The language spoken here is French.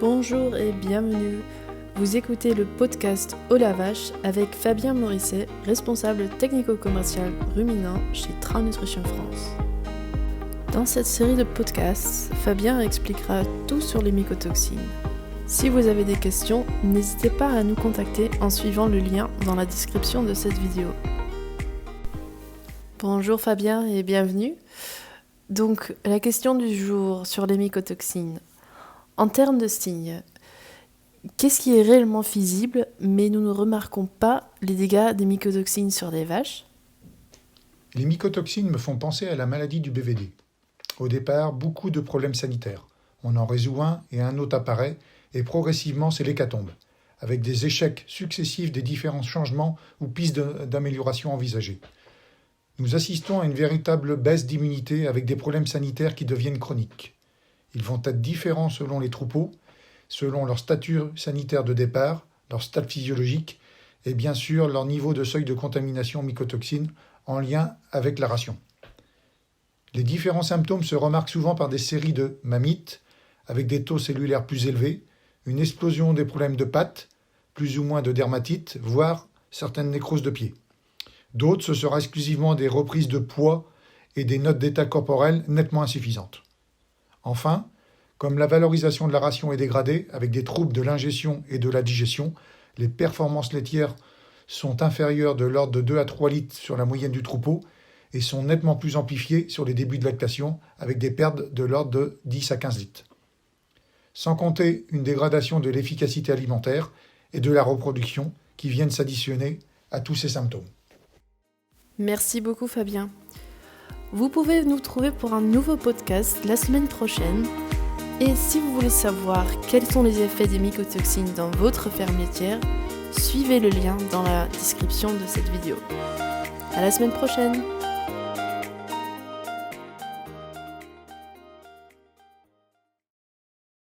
Bonjour et bienvenue. Vous écoutez le podcast Oh la vache avec Fabien Morisset, responsable technico-commercial ruminant chez Tran Nutrition France. Dans cette série de podcasts, Fabien expliquera tout sur les mycotoxines. Si vous avez des questions, n'hésitez pas à nous contacter en suivant le lien dans la description de cette vidéo. Bonjour Fabien et bienvenue. Donc, la question du jour sur les mycotoxines. En termes de signes, qu'est-ce qui est réellement visible, mais nous ne remarquons pas les dégâts des mycotoxines sur les vaches ? Les mycotoxines me font penser à la maladie du BVD. Au départ, beaucoup de problèmes sanitaires. On en résout un et un autre apparaît, et progressivement c'est l'hécatombe, avec des échecs successifs des différents changements ou pistes d'amélioration envisagées. Nous assistons à une véritable baisse d'immunité avec des problèmes sanitaires qui deviennent chroniques. Ils vont être différents selon les troupeaux, selon leur statut sanitaire de départ, leur stade physiologique et bien sûr leur niveau de seuil de contamination mycotoxines en lien avec la ration. Les différents symptômes se remarquent souvent par des séries de mammites avec des taux cellulaires plus élevés, une explosion des problèmes de pattes, plus ou moins de dermatite, voire certaines nécroses de pieds. D'autres, ce sera exclusivement des reprises de poids et des notes d'état corporel nettement insuffisantes. Enfin, comme la valorisation de la ration est dégradée, avec des troubles de l'ingestion et de la digestion, les performances laitières sont inférieures de l'ordre de 2 à 3 litres sur la moyenne du troupeau et sont nettement plus amplifiées sur les débuts de lactation, avec des pertes de l'ordre de 10 à 15 litres. Sans compter une dégradation de l'efficacité alimentaire et de la reproduction qui viennent s'additionner à tous ces symptômes. Merci beaucoup Fabien. Vous pouvez nous trouver pour un nouveau podcast la semaine prochaine. Et si vous voulez savoir quels sont les effets des mycotoxines dans votre ferme laitière, suivez le lien dans la description de cette vidéo. À la semaine prochaine!